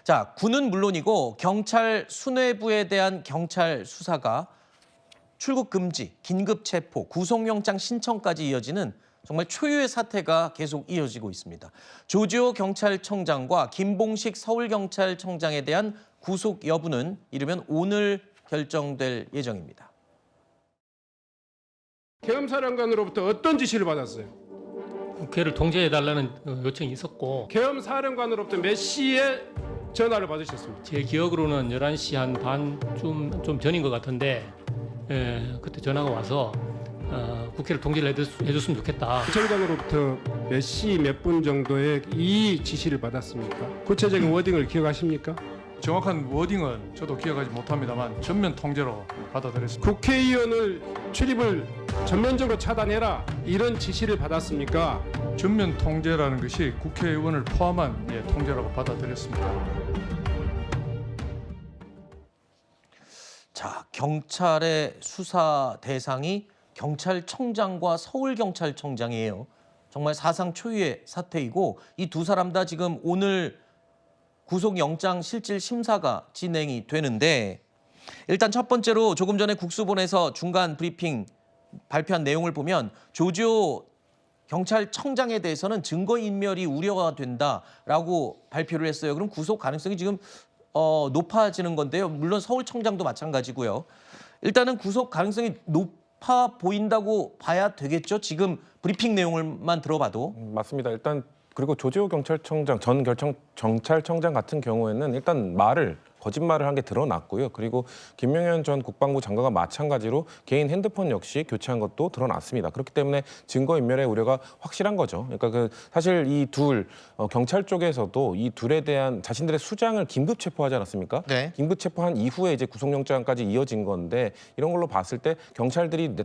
자, 군은 물론이고 경찰 수뇌부에 대한 경찰 수사가 출국 금지, 긴급 체포, 구속영장 신청까지 이어지는 정말 초유의 사태가 계속 이어지고 있습니다. 조지호 경찰청장과 김봉식 서울경찰청장에 대한 구속 여부는 이르면 오늘 결정될 예정입니다. 계엄사령관으로부터 어떤 지시를 받았어요? 국회를 통제해달라는 요청이 있었고 계엄사령관으로부터 몇 시에 전화를 받으셨습니까? 제 기억으로는 11시 한 반쯤 좀 전인 것 같은데 그때 전화가 와서 국회를 통제를 해줬으면 좋겠다. 청장으로부터 몇 시 몇 분 정도에 이 지시를 받았습니까? 구체적인 워딩을 기억하십니까? 정확한 워딩은 저도 기억하지 못합니다만 전면 통제로 받아들였습니다. 국회의원을 출입을 전면적으로 차단해라 이런 지시를 받았습니까? 전면 통제라는 것이 국회의원을 포함한 통제라고 받아들였습니다. 자, 경찰의 수사 대상이 경찰청장과 서울경찰청장이에요. 정말 사상 초유의 사태이고 이 두 사람 다 지금 오늘 구속영장 실질 심사가 진행이 되는데 일단 첫 번째로 조금 전에 국수본에서 중간 브리핑 발표한 내용을 보면 조지호 경찰청장에 대해서는 증거인멸이 우려가 된다라고 발표를 했어요. 그럼 구속 가능성이 지금 높아지는 건데요. 물론 서울청장도 마찬가지고요. 일단은 구속 가능성이 높아 보인다고 봐야 되겠죠. 지금 브리핑 내용을만 들어봐도. 맞습니다. 일단 그리고 조지호 경찰청장 경찰청장 같은 경우에는 일단 거짓말을 한 게 드러났고요. 그리고 김명현 전 국방부 장관과 마찬가지로 개인 핸드폰 역시 교체한 것도 드러났습니다. 그렇기 때문에 증거인멸의 우려가 확실한 거죠. 그러니까 사실 이 경찰 쪽에서도 이 둘에 대한 자신들의 수장을 긴급 체포하지 않았습니까? 네. 긴급 체포한 이후에 이제 구속영장까지 이어진 건데 이런 걸로 봤을 때 경찰들이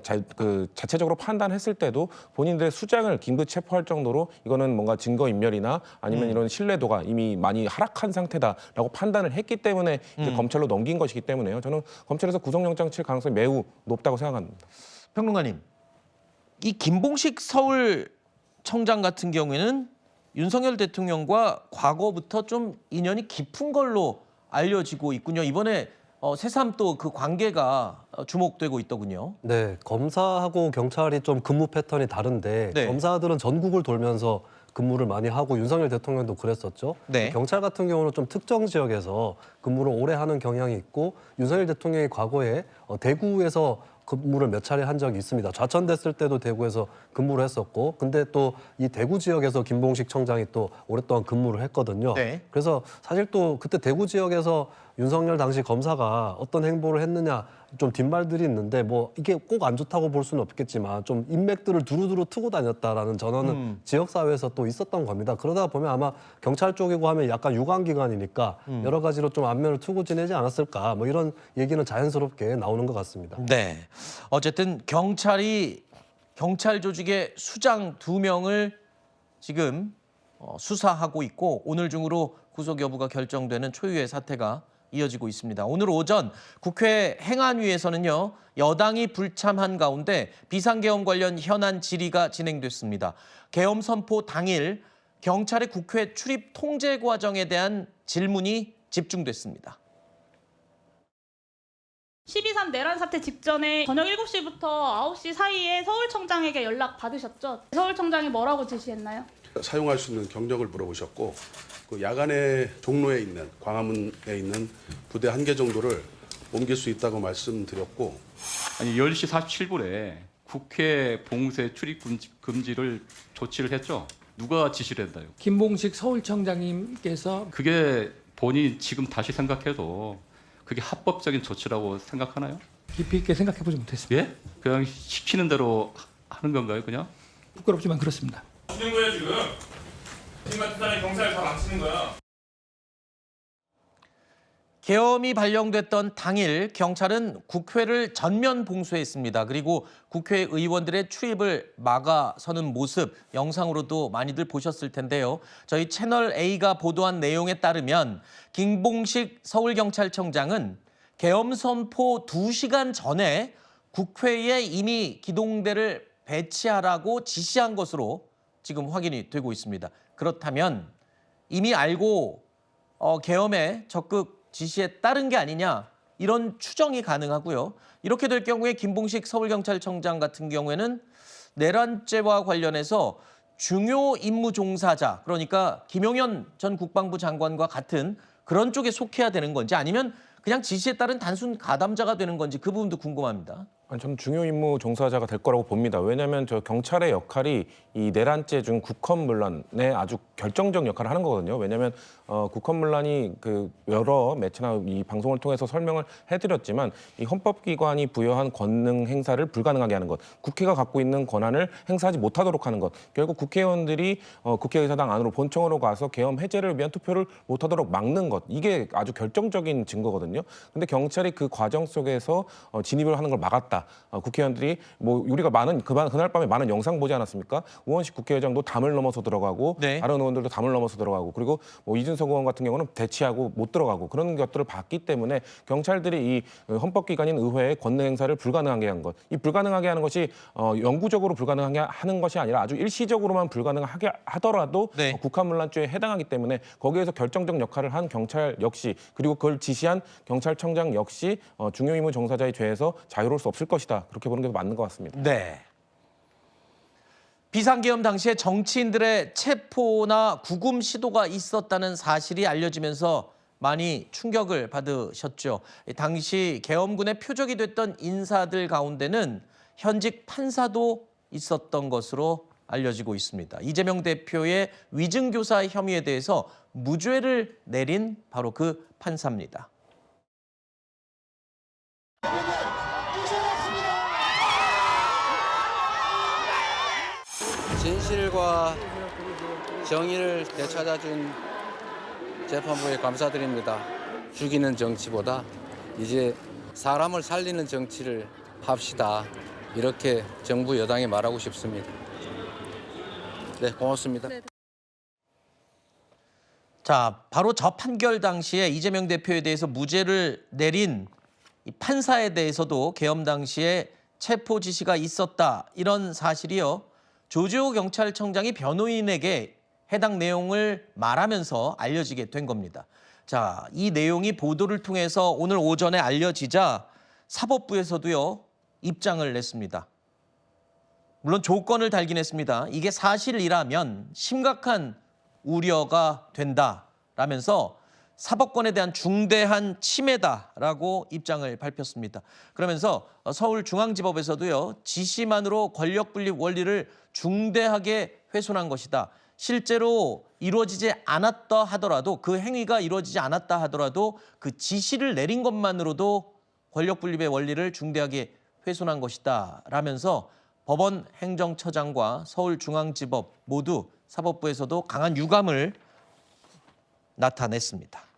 자체적으로 판단했을 때도 본인들의 수장을 긴급 체포할 정도로 이거는 뭔가 증거인멸이나 아니면 이런 신뢰도가 이미 많이 하락한 상태다라고 판단을 했기 때문에 이제 검찰로 넘긴 것이기 때문에요. 저는 검찰에서 구속영장 칠 가능성이 매우 높다고 생각합니다. 평론가님, 이 김봉식 서울청장 같은 경우에는 윤석열 대통령과 과거부터 좀 인연이 깊은 걸로 알려지고 있군요. 이번에 새삼 또 그 관계가 주목되고 있더군요. 네, 검사하고 경찰이 좀 근무 패턴이 다른데 네. 검사들은 전국을 돌면서 근무를 많이 하고 윤석열 대통령도 그랬었죠. 네. 경찰 같은 경우는 좀 특정 지역에서 근무를 오래 하는 경향이 있고 윤석열 대통령이 과거에 대구에서 근무를 몇 차례 한 적이 있습니다. 좌천됐을 때도 대구에서 근무를 했었고 근데 또 이 대구 지역에서 김봉식 청장이 또 오랫동안 근무를 했거든요. 네. 그래서 사실 또 그때 대구 지역에서 윤석열 당시 검사가 어떤 행보를 했느냐 좀 뒷말들이 있는데 뭐 이게 꼭 안 좋다고 볼 수는 없겠지만 좀 인맥들을 두루두루 트고 다녔다라는 전언은 지역사회에서 또 있었던 겁니다. 그러다 보면 아마 경찰 쪽이고 하면 약간 유관기관이니까 여러 가지로 좀 안면을 트고 지내지 않았을까 뭐 이런 얘기는 자연스럽게 나오는 것 같습니다. 네. 어쨌든 경찰이 경찰 조직의 수장 2명을 지금 수사하고 있고 오늘 중으로 구속 여부가 결정되는 초유의 사태가 이어지고 있습니다. 오늘 오전 국회 행안위에서는요. 여당이 불참한 가운데 비상계엄 관련 현안 질의가 진행됐습니다. 계엄 선포 당일 경찰의 국회 출입 통제 과정에 대한 질문이 집중됐습니다. 12.3 내란 사태 직전에 저녁 7시부터 9시 사이에 서울청장에게 연락 받으셨죠? 서울청장이 뭐라고 지시했나요? 사용할 수 있는 경력을 물어보셨고 그 야간에 종로에 있는 광화문에 있는 부대 1개 정도를 옮길 수 있다고 말씀드렸고 아니 10시 47분에 국회 봉쇄 출입 금지를 조치를 했죠. 누가 지시를 했나요? 김봉식 서울청장님께서 그게 본인이 지금 다시 생각해도 그게 합법적인 조치라고 생각하나요? 깊이 있게 생각해보지 못했습니다. 예? 그냥 시키는 대로 하는 건가요, 그냥? 부끄럽지만 그렇습니다. 치는 거야 지금. 지금 같은 사람이 경찰을 다 망치는 거야. 계엄이 발령됐던 당일 경찰은 국회를 전면 봉쇄했습니다. 그리고 국회의원들의 출입을 막아서는 모습 영상으로도 많이들 보셨을 텐데요. 저희 채널A가 보도한 내용에 따르면 김봉식 서울경찰청장은 계엄 선포 2시간 전에 국회에 이미 기동대를 배치하라고 지시한 것으로 지금 확인이 되고 있습니다. 그렇다면 이미 알고 계엄의 적극 지시에 따른 게 아니냐 이런 추정이 가능하고요. 이렇게 될 경우에 김봉식 서울경찰청장 같은 경우에는 내란죄와 관련해서 중요 임무 종사자, 그러니까 김용현 전 국방부 장관과 같은 그런 쪽에 속해야 되는 건지 아니면 그냥 지시에 따른 단순 가담자가 되는 건지 그 부분도 궁금합니다. 저는 중요 임무 종사자가 될 거라고 봅니다. 왜냐하면 저 경찰의 역할이 이 내란죄 중 국헌문란에 아주 결정적 역할을 하는 거거든요. 왜냐하면 국헌문란이 그 여러 매체나 이 방송을 통해서 설명을 해드렸지만 이 헌법기관이 부여한 권능 행사를 불가능하게 하는 것, 국회가 갖고 있는 권한을 행사하지 못하도록 하는 것, 결국 국회의원들이 국회의사당 안으로 본청으로 가서 계엄 해제를 위한 투표를 못하도록 막는 것, 이게 아주 결정적인 증거거든요. 근데 경찰이 그 과정 속에서 진입을 하는 걸 막았다. 국회의원들이 뭐 우리가 그날 밤에 많은 영상 보지 않았습니까? 우원식 국회의장도 담을 넘어서 들어가고 네. 다른 의원들도 담을 넘어서 들어가고 그리고 뭐 이준석 의원 같은 경우는 대치하고 못 들어가고 그런 것들을 봤기 때문에 경찰들이 이 헌법기관인 의회의 권능 행사를 불가능하게 한 것. 이 불가능하게 하는 것이 영구적으로 불가능하게 하는 것이 아니라 아주 일시적으로만 불가능하게 하더라도 네. 국가문란죄에 해당하기 때문에 거기에서 결정적 역할을 한 경찰 역시 그리고 그걸 지시한 경찰청장 역시 중요임무 종사자의 죄에서 자유로울 수 없을 것이다. 그렇게 보는 게 맞는 것 같습니다. 네. 비상계엄 당시에 정치인들의 체포나 구금 시도가 있었다는 사실이 알려지면서 많이 충격을 받으셨죠. 당시 계엄군의 표적이 됐던 인사들 가운데는 현직 판사도 있었던 것으로 알려지고 있습니다. 이재명 대표의 위증교사 혐의에 대해서 무죄를 내린 바로 그 판사입니다. 진실과 정의를 되찾아준 재판부에 감사드립니다. 죽이는 정치보다 이제 사람을 살리는 정치를 합시다. 이렇게 정부 여당에 말하고 싶습니다. 네, 고맙습니다. 자, 바로 저 판결 당시에 이재명 대표에 대해서 무죄를 내린 이 판사에 대해서도 계엄 당시에 체포 지시가 있었다. 이런 사실이요. 조지호 경찰청장이 변호인에게 해당 내용을 말하면서 알려지게 된 겁니다. 자, 이 내용이 보도를 통해서 오늘 오전에 알려지자 사법부에서도요, 입장을 냈습니다. 물론 조건을 달긴 했습니다. 이게 사실이라면 심각한 우려가 된다라면서 사법권에 대한 중대한 침해다라고 입장을 밝혔습니다. 그러면서 서울중앙지법에서도요, 지시만으로 권력분립 원리를 중대하게 훼손한 것이다. 실제로 이루어지지 않았다 하더라도 그 행위가 이루어지지 않았다 하더라도 그 지시를 내린 것만으로도 권력분립의 원리를 중대하게 훼손한 것이다 라면서 법원 행정처장과 서울중앙지법 모두 사법부에서도 강한 유감을 나타냈습니다.